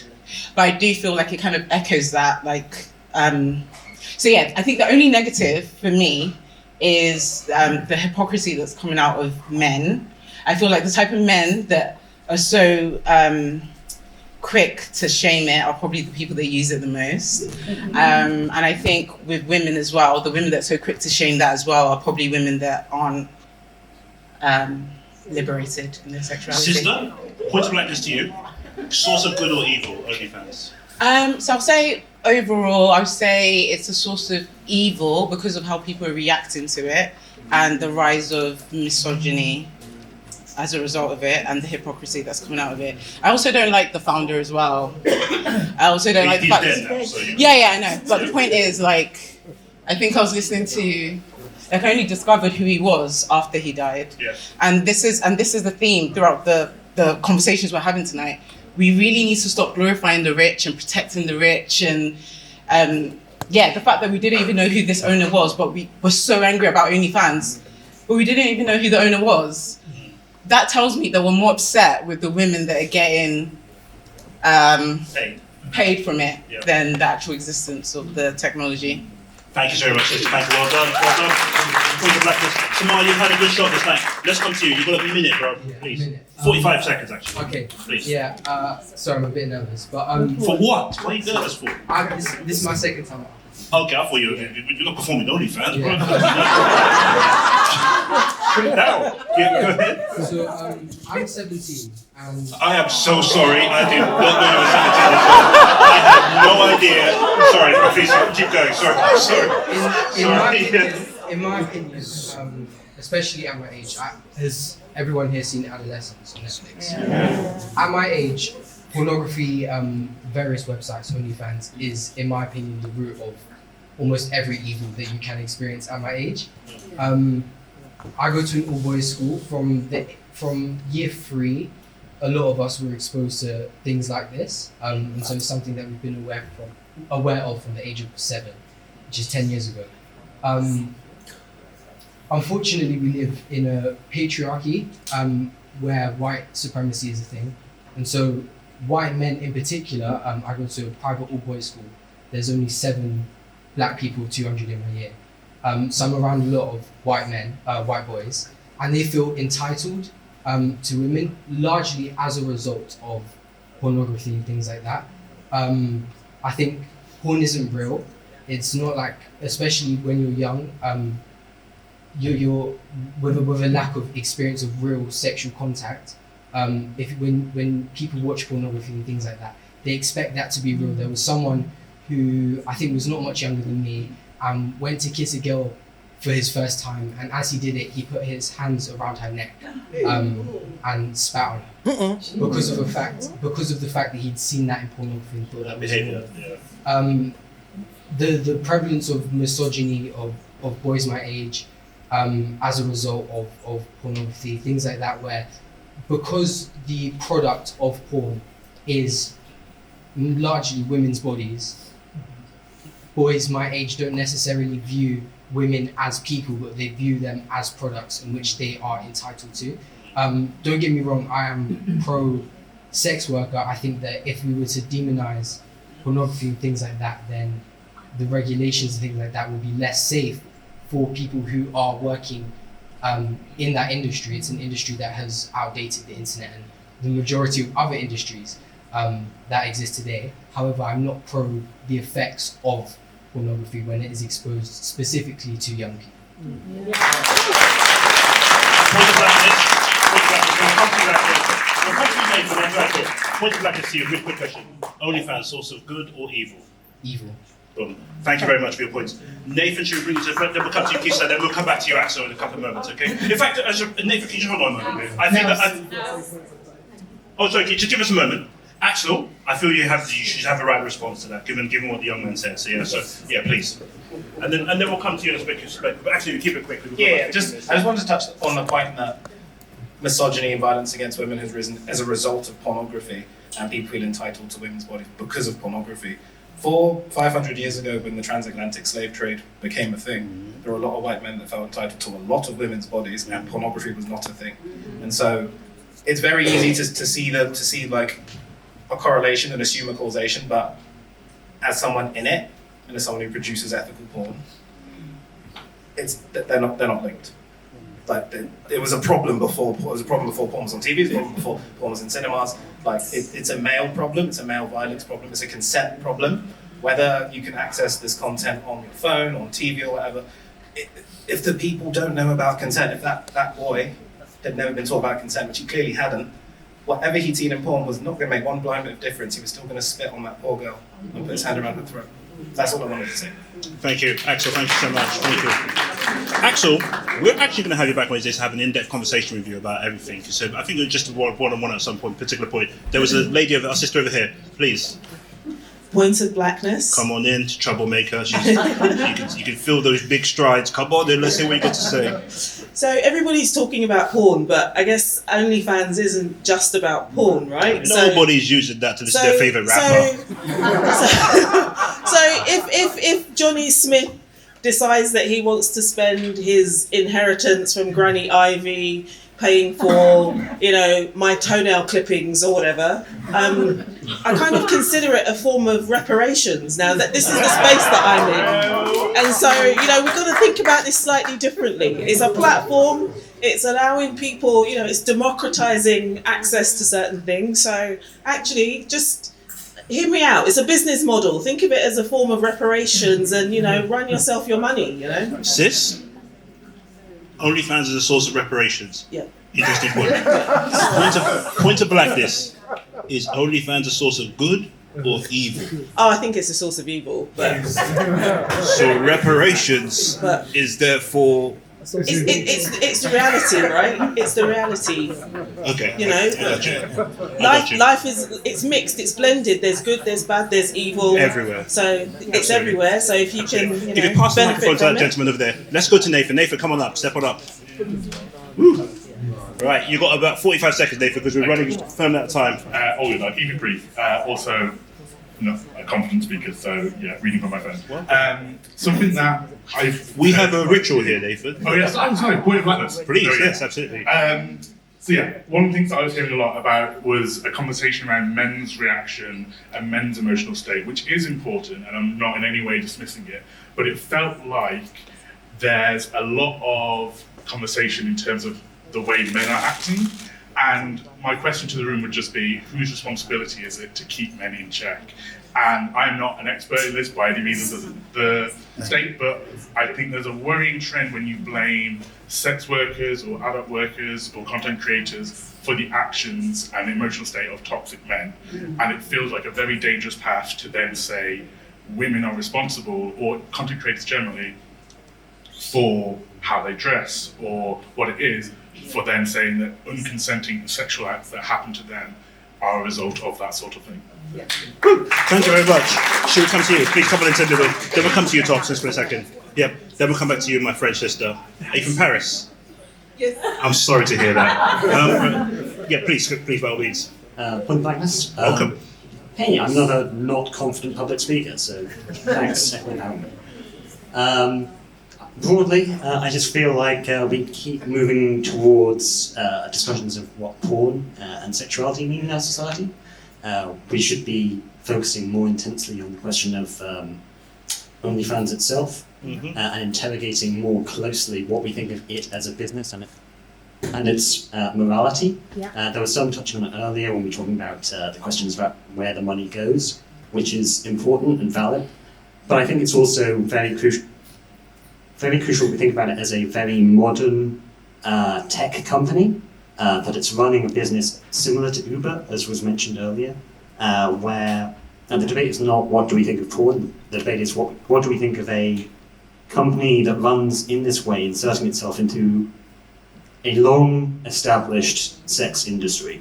but I do feel like it kind of echoes that. Like, so yeah, I think the only negative for me is the hypocrisy that's coming out of men. I feel like the type of men that are so quick to shame it are probably the people that use it the most. And I think with women as well, the women that are so quick to shame that as well are probably women that aren't liberated in their sexuality. Sister, point blank this to you. Source of good or evil, OnlyFans? So I'll say overall, I would say it's a source of evil because of how people are reacting to it and the rise of misogyny as a result of it and the hypocrisy that's coming out of it. I also don't like the founder as well. I also don't like the fact that... Yeah, I know. But the point is, like, I think I was listening to... Like, I only discovered who he was after he died. Yeah. And this is the theme throughout the conversations we're having tonight. We really need to stop glorifying the rich and protecting the rich and the fact that we didn't even know who this owner was, but we were so angry about OnlyFans, but we didn't even know who the owner was. That tells me that we're more upset with the women that are getting paid from it than the actual existence of the technology. Thank you so much, sister. Thank you. Well done. Well done. Samar, you've had a good shot this night. Let's come to you. You've got a minute, bro. Please. 45 seconds, actually. Okay. Please. Yeah. Sorry, I'm a bit nervous, but for what? What are you nervous for? This is my second time. Okay, I thought you're not performing OnlyFans, bro. Put it down. Yeah, go ahead. So I'm 17 and I am so sorry. I did not know you were 17 years old. I had no idea. Sorry, please keep going. Sorry. In my opinion, especially at my age, has everyone here seen Adolescence on Netflix? Yeah. At my age, pornography, various websites, OnlyFans, is, in my opinion, the root of almost every evil that you can experience at my age. I go to an all-boys school. From year 3, a lot of us were exposed to things like this, and so it's something that we've been aware of from the age of 7, which is 10 years ago. Unfortunately, we live in a patriarchy where white supremacy is a thing, and so white men in particular. I go to a private all-boys school. There's only 7 black people, 200 in my year. So I'm around a lot of white men, white boys, and they feel entitled to women, largely as a result of pornography and things like that. I think porn isn't real. It's not like, especially when you're young, you're with a lack of experience of real sexual contact. When people watch pornography and things like that, they expect that to be real. There was someone who I think was not much younger than me, went to kiss a girl for his first time, and as he did it, he put his hands around her neck and spat on her because of the fact that he'd seen that in pornography and thought that behavior. The prevalence of misogyny of boys my age as a result of pornography, things like that, where because the product of porn is largely women's bodies, boys my age don't necessarily view women as people, but they view them as products in which they are entitled to. Don't get me wrong, I am pro sex worker. I think that if we were to demonize pornography and things like that, then the regulations and things like that will be less safe for people who are working in that industry. It's an industry that has outdated the internet and the majority of other industries that exist today. However, I'm not pro the effects of pornography when it is exposed specifically to young people. Point of blackness to you, quick question. OnlyFans, source of good or evil? Evil. Thank you very much for your points. Nathan, should we bring you to the front? Then we'll come to you, Kisa, then we'll come back to you, Axel, in a couple of moments, okay? In fact, Nathan, can you hold on a moment? I think sorry, just give us a moment. Axel, I feel you should have the right response to that, given what the young man said. So please. And then we'll come to you in a bit. But actually, keep it quick. I just wanted to touch on the point that misogyny and violence against women has risen as a result of pornography, and people feel entitled to women's bodies because of pornography. 500 years ago, when the transatlantic slave trade became a thing, there were a lot of white men that felt entitled to a lot of women's bodies, and pornography was not a thing. And so it's very easy to see like a correlation and assume a causation, but as someone in it and as someone who produces ethical porn, they're not linked. Like it was a problem before. It was a problem before porn was on TV. It was a problem before porn was in cinemas. Like it's a male problem. It's a male violence problem. It's a consent problem. Whether you can access this content on your phone, on TV, or whatever. If the people don't know about consent, if that boy had never been taught about consent, which he clearly hadn't, whatever he'd seen in porn was not going to make one blind bit of difference. He was still going to spit on that poor girl and put his hand around her throat. That's all I wanted to say. Thank you, Axel. Thank you so much. Thank you. Axel, we're actually going to have you back one of these days to have an in-depth conversation with you about everything. So I think just one-on-one at some point, particular point. There was a lady our sister over here. Please. Pointed blackness. Come on in, troublemaker. You can feel those big strides. Come on in, let's hear what you got to say. So everybody's talking about porn, but I guess OnlyFans isn't just about porn, right? Nobody's using that to listen to their favourite rapper. So if Johnny Smith decides that he wants to spend his inheritance from Granny Ivy paying for, my toenail clippings or whatever, I kind of consider it a form of reparations now that this is the space that I'm in. And so, we've got to think about this slightly differently. It's a platform, it's allowing people, it's democratizing access to certain things. So actually, just hear me out. It's a business model. Think of it as a form of reparations and, run yourself your money, Sis? OnlyFans is a source of reparations. Yeah. Interesting point. Point of blackness. Is OnlyFans a source of good or evil? Oh, I think it's a source of evil. But so reparations is therefore. It's the reality, right? It's the reality. Okay. Life it's mixed, it's blended. There's good, there's bad, there's evil. Everywhere. So it's everywhere. So if you can, if you pass the microphone to that gentleman over there, let's go to Nathan. Nathan, come on up. Step on up. Woo. Right, you've got about 45 seconds, Nathan, because we're running firm out of time. I'll keep it brief. Also, not a confident speaker, so yeah, reading from my phone. Something that we have a ritual here, Nathan. Oh yes, I'm sorry. Point of blackness. Please, yes, absolutely. So yeah, one of the things that I was hearing a lot about was a conversation around men's reaction and men's emotional state, which is important, and I'm not in any way dismissing it. But it felt like there's a lot of conversation in terms of the way men are acting. And my question to the room would just be, whose responsibility is it to keep men in check? And I'm not an expert in this by any means of the state, but I think there's a worrying trend when you blame sex workers or adult workers or content creators for the actions and emotional state of toxic men. And it feels like a very dangerous path to then say women are responsible, or content creators generally, for how they dress or what it is, for then saying that unconsenting sexual acts that happen to them are a result of that sort of thing. Yeah. Thank you very much. Should we come to you? Please come on into the middle. Then we'll come to you, Thompson, for a second. Yep. Then we'll come back to you, my French sister. Are you from Paris? Yes. I'm sorry to hear that. Yeah, please, by all means. Point blackness. Welcome. Hey, I'm not confident public speaker, so thanks. Broadly, I just feel like we keep moving towards discussions of what porn and sexuality mean in our society. We should be focusing more intensely on the question of OnlyFans itself, and interrogating more closely what we think of it as a business and its morality. Yeah. There was some touching on it earlier when we were talking about the questions about where the money goes, which is important and valid, but I think it's also very crucial we think about it as a very modern tech company, that it's running a business similar to Uber, as was mentioned earlier, where the debate is not what do we think of porn, the debate is what do we think of a company that runs in this way, inserting itself into a long-established sex industry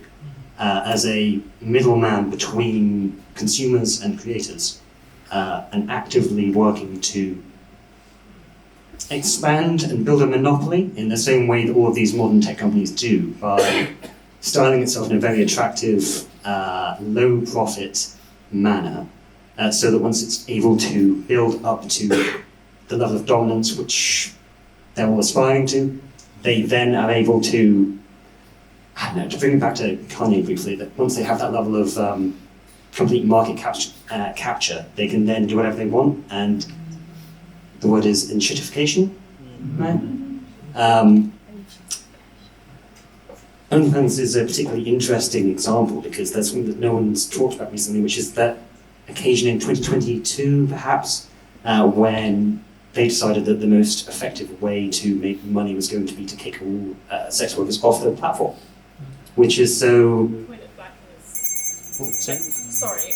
as a middleman between consumers and creators, and actively working to expand and build a monopoly in the same way that all of these modern tech companies do, by styling itself in a very attractive, low-profit manner, so that once it's able to build up to the level of dominance which they're all aspiring to, they then are able to I don't know, to bring it back to Kanye briefly, that once they have that level of complete market capture, they can then do whatever they want, and the word is inshittification, right? OnlyFans is a particularly interesting example because there's something that no one's talked about recently, which is that occasion in 2022, perhaps, when they decided that the most effective way to make money was going to be to kick all sex workers off the platform, which is so... Sorry.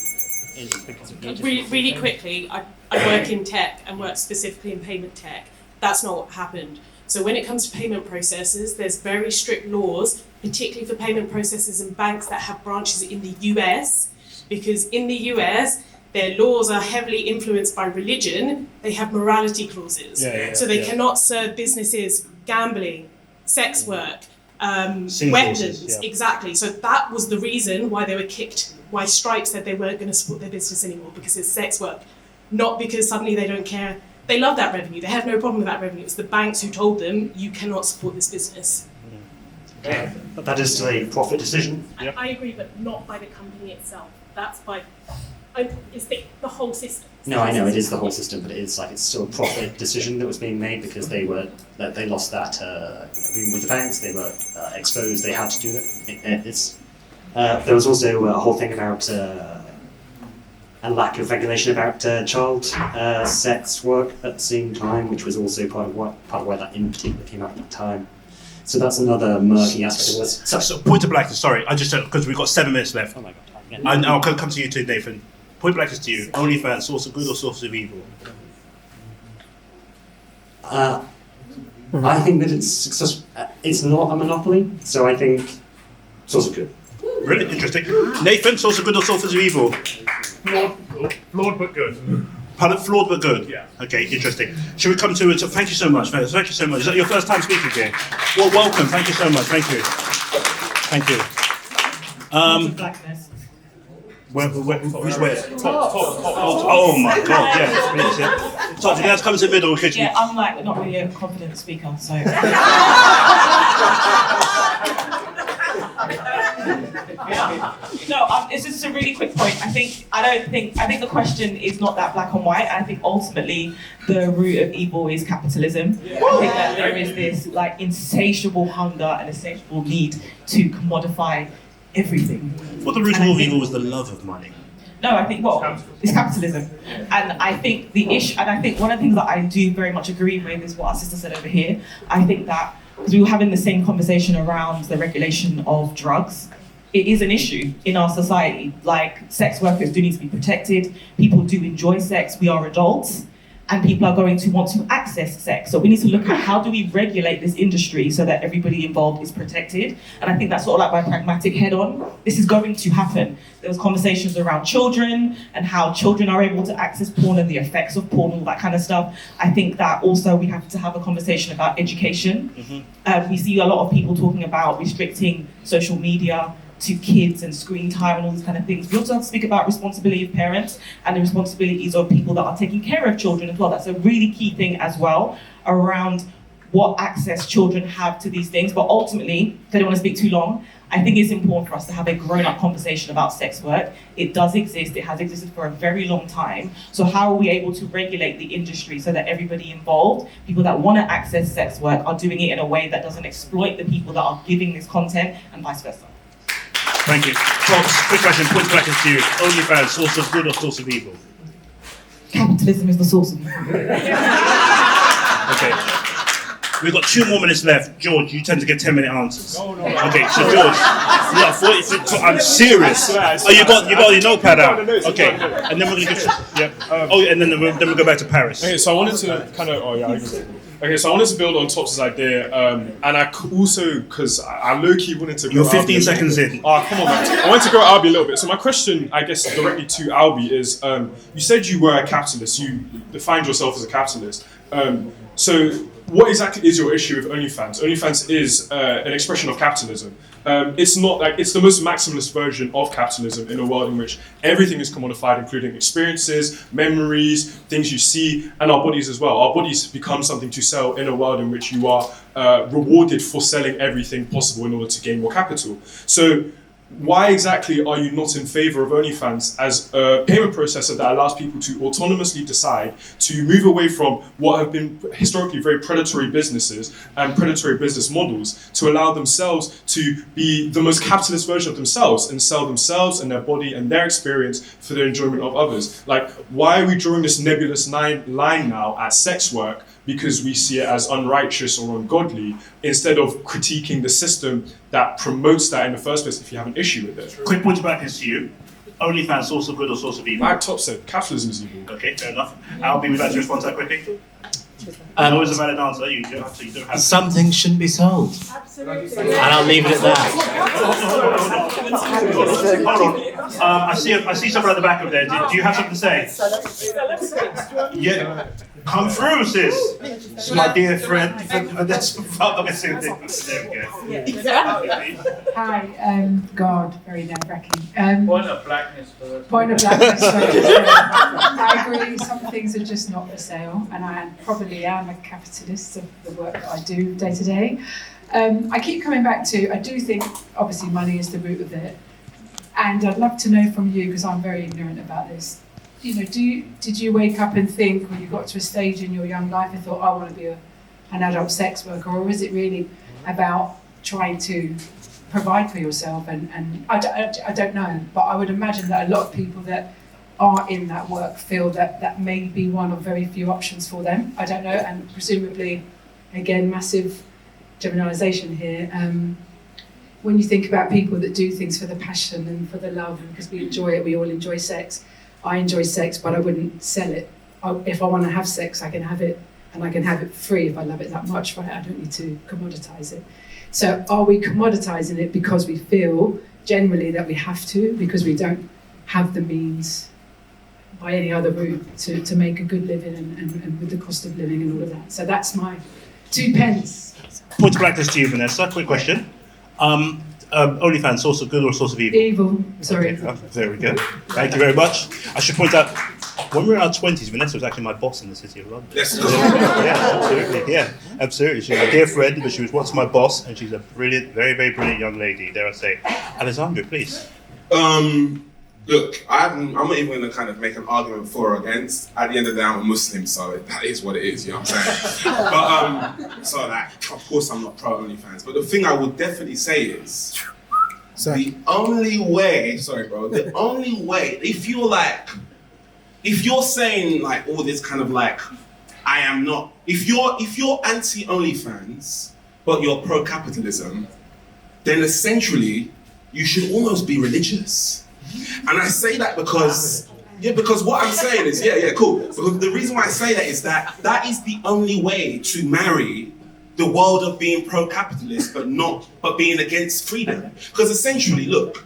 Really quickly, I work in tech and work specifically in payment tech. That's not what happened. So when it comes to payment processors, there's very strict laws, particularly for payment processors and banks that have branches in the US, because in the US, their laws are heavily influenced by religion. They have morality clauses. So they cannot serve businesses gambling, sex work, weapons. Exactly. So that was the reason why they were kicked, why Stripe said they weren't going to support their business anymore, because it's sex work, not because suddenly they don't care. They love that revenue. They have no problem with that revenue. It's the banks who told them, you cannot support this business. But that is still a profit decision. I agree, but not by the company itself. That's by, it's the whole system. No, I know it is the whole system, but it's still a profit decision that was being made because they lost that agreement with the banks. They were exposed. They had to do that. There was also a whole thing about a lack of regulation about child sex work at the same time, which was also part of why that in particular came out at that time. So that's another murky aspect of this. So point of blackness, sorry, I just said, because we've got 7 minutes left. Oh my God. And I'll come to you too, Nathan. Point blackness to you. OnlyFans, source of good or source of evil? I think that it's successful. It's not a monopoly, so I think source of good. Really interesting. Nathan, source of good or source of evil? Flawed but good. Pardon, flawed but good? Yeah. Okay, interesting. Shall we come to it? So thank you so much. Thank you so much. Is that your first time speaking here? Well, welcome. Thank you so much. Thank you. Thank you. Who's where? Oh my God, yeah. Please, yeah. So let's come to the middle. Yeah, I'm not really a confident speaker, so. No, it's just a really quick point. I think the question is not that black and white. I think ultimately the root of evil is capitalism. I think that there is this insatiable hunger and insatiable need to commodify everything. Well, the root of evil was the love of money. No, I think, it's capitalism. And I think one of the things that I do very much agree with is what our sister said over here. I think that, because we were having the same conversation around the regulation of drugs, it is an issue in our society. Sex workers do need to be protected. People do enjoy sex. We are adults. And people are going to want to access sex. So we need to look at how do we regulate this industry so that everybody involved is protected. And I think that's sort of my pragmatic head on. This is going to happen. There was conversations around children and how children are able to access porn and the effects of porn, all that kind of stuff. I think that also we have to have a conversation about education. Mm-hmm. We see a lot of people talking about restricting social media to kids and screen time and all these kind of things. We also have to speak about responsibility of parents and the responsibilities of people that are taking care of children as well. That's a really key thing as well around what access children have to these things. But ultimately, if I don't want to speak too long, I think it's important for us to have a grown-up conversation about sex work. It does exist. It has existed for a very long time. So how are we able to regulate the industry so that everybody involved, people that want to access sex work, are doing it in a way that doesn't exploit the people that are giving this content and vice versa? Thank you. Fox, quick question, point questions to you. OnlyFans, source of good or source of evil? Capitalism is the source of evil. Okay. We've got 2 more minutes left. George, you tend to get 10-minute answers. No. Okay, so George, I'm serious. Oh, you got your notepad out. Okay, and then we're gonna get and then we go back to Paris. Okay, so I wanted to kind of so I wanted to build on Tops's idea, and I also, because I low-key wanted to. You're 15 seconds in. Oh, come on, man. I wanted to grow Albie a little bit. So my question, I guess, directly to Albie is, you said you were a capitalist. You defined yourself as a capitalist. So what exactly is your issue with OnlyFans? OnlyFans is an expression of capitalism. It's not like it's the most maximalist version of capitalism in a world in which everything is commodified, including experiences, memories, things you see, and our bodies as well. Our bodies become something to sell in a world in which you are rewarded for selling everything possible in order to gain more capital. So why exactly are you not in favor of OnlyFans as a payment processor that allows people to autonomously decide to move away from what have been historically very predatory businesses and predatory business models to allow themselves to be the most capitalist version of themselves and sell themselves and their body and their experience for the enjoyment of others? Like, why are we drawing this nebulous line now at sex work because we see it as unrighteous or ungodly, instead of critiquing the system that promotes that in the first place if you have an issue with it? Quick point back is to you. OnlyFans, source of good or source of evil? Like Top said, capitalism is evil. Okay, fair enough. Albie, would like to respond to that quickly? Always a valid answer. You don't have to. Some things shouldn't be sold. Absolutely. And I'll leave it at that. Hold on. I see someone at the back of there. Do you have something to say? Yeah. Come through, sis. My dear friend. That's there we go. Hi, God, very nerve-wracking. Point of blackness first. Point of blackness first. I agree, some things are just not for sale, and I probably am a capitalist of the work that I do day to day. I keep coming back to, I do think, obviously, money is the root of it. And I'd love to know from you, because I'm very ignorant about this, you know, did you wake up and think, when you got to a stage in your young life and thought, I want to be an adult sex worker, or is it really about trying to provide for yourself? And I don't know, but I would imagine that a lot of people that are in that work feel that that may be one of very few options for them. I don't know, and presumably, again, massive generalisation here. When you think about people that do things for the passion and for the love, and because we enjoy it, we all enjoy sex. I enjoy sex, but I wouldn't sell it. If I want to have sex, I can have it, and I can have it free if I love it that much, right? I don't need to commoditize it. So are we commoditizing it because we feel generally that we have to, because we don't have the means by any other route to make a good living and with the cost of living and all of that? So that's my 2 pence. Point of practice to you, Vanessa. Quick question. OnlyFans, source of good or source of evil? Evil, sorry. Okay, there we go. Thank you very much. I should point out, when we were in our 20s, Vanessa was actually my boss in the city of London. Yes. Yeah, absolutely. Yeah, absolutely. She's my dear friend, but she was once my boss, and she's a brilliant, very, very brilliant young lady, dare I say. Alessandro, please. Look, I'm not even going to kind of make an argument for or against. At the end of the day, I'm a Muslim, so that is what it is, you know what I'm saying? But, so like, of course I'm not pro OnlyFans, but the thing I would definitely say is, the only way, the only way, if you're saying like all this kind of like, I am not, if you're anti OnlyFans, but you're pro-capitalism, then essentially, you should almost be religious. And I say that because what I'm saying is, cool. Because the reason why I say that is that is the only way to marry the world of being pro-capitalist, but being against freedom. Because essentially, look,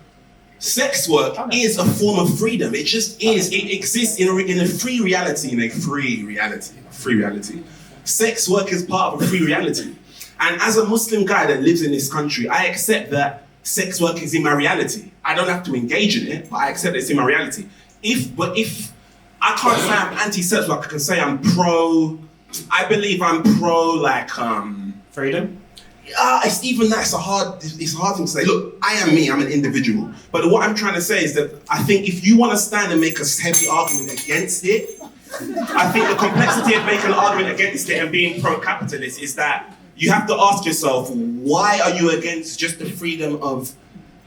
sex work is a form of freedom. It just is. It exists in a free reality. Sex work is part of a free reality. And as a Muslim guy that lives in this country, I accept that sex work is in my reality. I don't have to engage in it, but I accept it's in my reality. If I can't say I'm anti-sex work, I can say I'm I believe I'm pro freedom? It's even that's it's a hard thing to say. Look, I am me, I'm an individual. But what I'm trying to say is that I think if you want to stand and make a heavy argument against it, I think the complexity of making an argument against it and being pro-capitalist is that you have to ask yourself, why are you against just the freedom of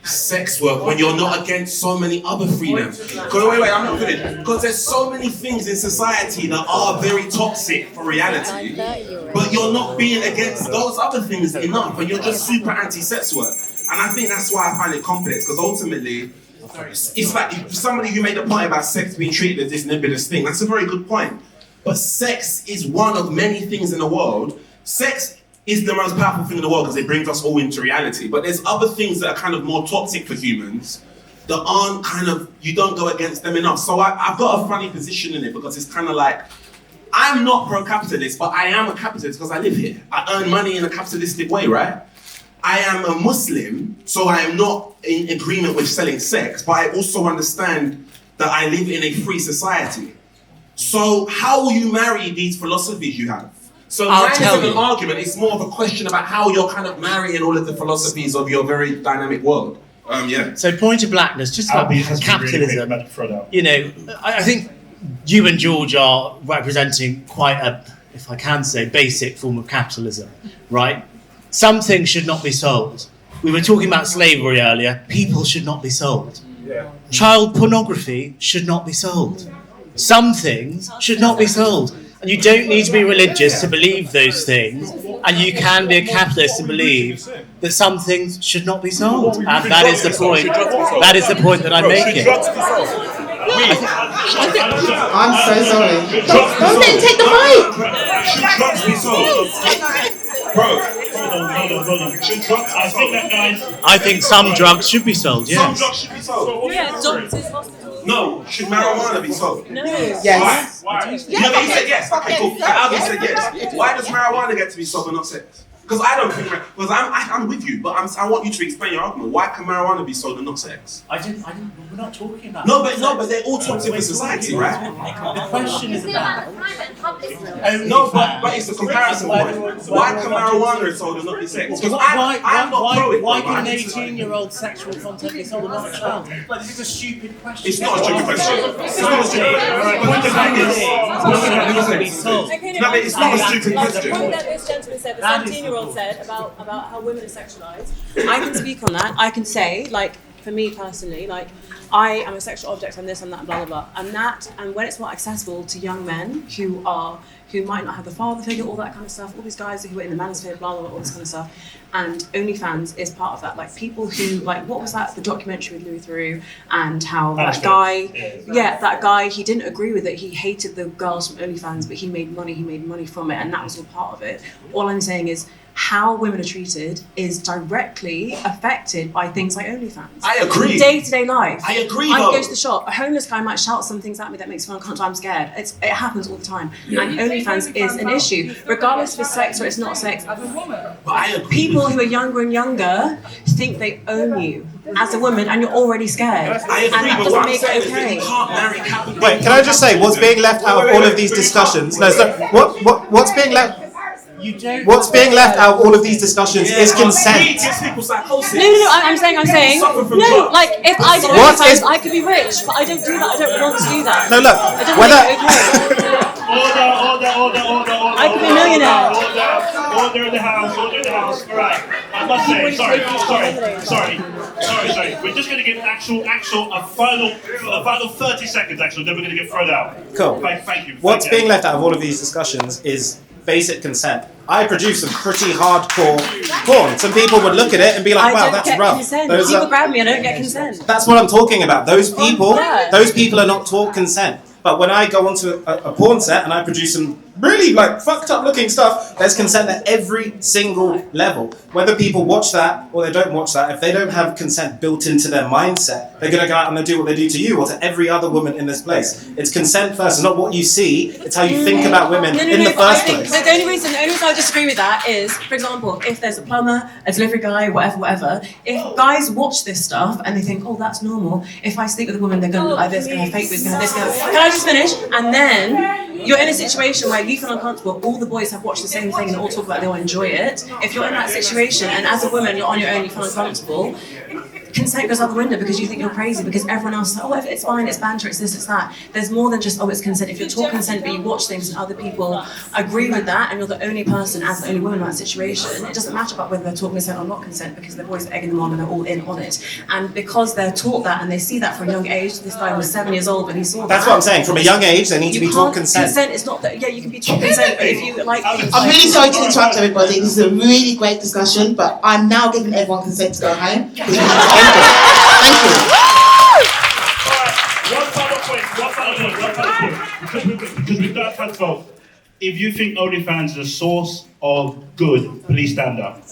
sex work when you're not against so many other freedoms? Wait, I'm not finished. Because there's so many things in society that are very toxic for reality, but you're not being against those other things enough, and you're just super anti-sex work. And I think that's why I find it complex, because ultimately, it's like somebody who made a point about sex being treated as this nebulous thing. That's a very good point. But sex is one of many things in the world. Sex is the most powerful thing in the world because it brings us all into reality. But there's other things that are kind of more toxic for humans that aren't you don't go against them enough. So I've got a funny position in it because it's kind of like, I'm not pro-capitalist, but I am a capitalist because I live here. I earn money in a capitalistic way, right? I am a Muslim, so I am not in agreement with selling sex, but I also understand that I live in a free society. So how will you marry these philosophies you have? So mine isn't an argument, it's more of a question about how you're kind of marrying all of the philosophies of your very dynamic world. Yeah. So point of blackness, just about capitalism. You know, I think you and George are representing quite a, if I can say, basic form of capitalism, right? Some things should not be sold. We were talking about slavery earlier. People should not be sold. Yeah. Child pornography should not be sold. Some things should not be sold. And you don't need to be religious to believe those things. And you can be a capitalist and believe that some things should not be sold. And that is the point. That is the point that I'm making. I'm so sorry. Don't let him take the mic. Should drugs be sold? Bro, hold on. Should drugs be sold? I think some drugs should be sold, yes. Some drugs should be sold. Yeah, doctors, hospitals. No, should marijuana be sold? No. Yes. Why? No, but he said yes. Okay, cool. Albie said yes. Why does marijuana get to be sold but not sex? Because I don't think, because I'm with you, but I want you to explain your argument. Why can marijuana be sold and not sex? We're not talking about No, but they're all toxic for society, right? The question is about No, but it's a comparison point. Why can marijuana be sold and not be sex? Because I'm not pro it. Why can an 18-year-old sexual content be sold and not a child? Like, this is a stupid question. It's not a stupid question. It's not a stupid question. But the thing is, no, but it's not a stupid question. The point that this gentleman said, the 17-year-old said about how women are sexualized, I can speak on that. I can say, like, for me personally, like, I am a sexual object and this and that and blah blah blah, and when it's not accessible to young men who might not have the father figure, all that kind of stuff, all these guys who are in the manosphere, blah blah blah, all this kind of stuff, and OnlyFans is part of that. Like, people who, like, what was that, the documentary with Louis Theroux, and how that guy, he didn't agree with it, he hated the girls from OnlyFans, but he made money from it, and that was all part of it. All I'm saying is, how women are treated is directly affected by things like OnlyFans. I agree. In day-to-day life. I agree, I though. go to the shop, a homeless guy might shout some things at me that makes me uncomfortable, I'm scared. It happens all the time. And OnlyFans is an issue. Regardless if it's sex or it's not sex, people who are younger and younger think they own you as a woman and you're already scared. I agree, and that but doesn't what I'm make saying it is that okay. you can't marry capital. Wait, can I just say what's being left out of all of these discussions? No, so what's being left? What's being left out of all of these discussions is consent. No, I'm saying, no, like, if I did OnlyFans, I could be rich, but I don't do that, I don't want to do that. No, look, I don't think it's okay. Order. I could be a millionaire. Order in the house. All right. I must say, sorry. We're just going to give Axel a final 30 seconds, Axel, then we're going to get thrown out. Cool. Thank you. What's being left out of all of these discussions is basic consent. I produce some pretty hardcore porn. Some people would look at it and be like, "Wow, that's rough." People grab me, I don't get consent. That's what I'm talking about. Those people are not taught consent. But when I go onto a porn set and I produce some really like fucked up looking stuff, there's consent at every single level. Whether people watch that or they don't watch that, if they don't have consent built into their mindset, they're going to go out and they do what they do to you or to every other woman in this place. It's consent first. It's not what you see. It's how you think about women in the first place. The only reason I disagree with that is, for example, if there's a plumber, a delivery guy, whatever, if guys watch this stuff and they think, oh, that's normal, if I sleep with a woman, they're going to look like this, going to have fake boobs, going to have this, can I just finish? And then you're in a situation where you feel uncomfortable, all the boys have watched the same thing and all talk about it, they all enjoy it. If you're in that situation and as a woman you're on your own, you feel uncomfortable, consent goes out the window because you think you're crazy, because everyone else is like, oh, it's fine, it's banter, it's this, it's that. There's more than just, oh, it's consent. If you're taught consent but you watch things and other people agree with that and you're the only person as the only woman in that situation, it doesn't matter about whether they're taught consent or not consent, because the boys are egging them on and they're all in on it. And because they're taught that and they see that from a young age, this guy was 7 years old when he saw that. That's what I'm saying. From a young age, they need to be taught consent. Consent is not that, yeah, you can be taught consent, but if you like... I'm really sorry to interrupt everybody. This is a really great discussion, but I'm now giving everyone consent to go home. Thank you. One final point. Because we've got to vote. If you think OnlyFans is a source of good, please stand up.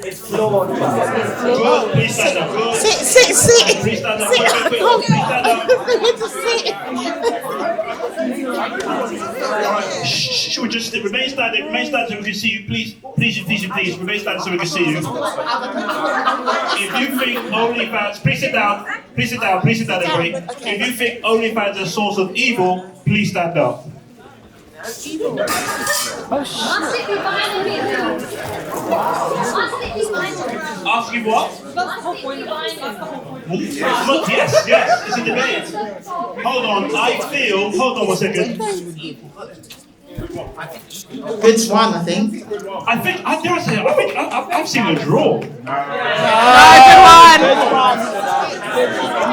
It's flawed. Good, please stand up. Good. Sit. Please stand up. Please stand up. should we just remain standing so we can see you, please, remain standing so we can see you. If you think OnlyFans, please sit down, everybody. If you think OnlyFans is a source of evil, please stand up. Oh shit. Ask you what? That's the whole point of violence. Yes, it's a debate. Hold on, hold on 1 second. Good one, I think. I've seen a draw.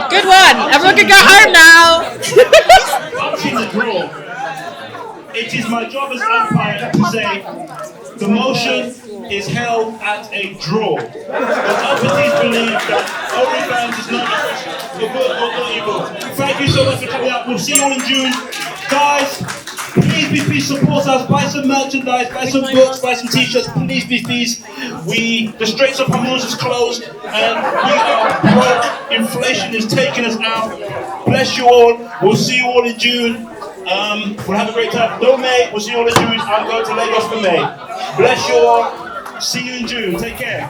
Good one. Everyone can go home now. I've seen a draw. It is my job as umpire to say the motion is held at a draw. The entities believe that OnlyFans is not good or evil. Thank you so much for coming out. We'll see you all in June. Guys, please support us. Buy some merchandise, buy some books, buy some t-shirts. Please. The Straits of Hormuz is closed and we are broke. Inflation is taking us out. Bless you all. We'll see you all in June. We'll have a great time. No May, we'll see you all in June. I'm going to Lagos for May. Bless you all. See you in June. Take care.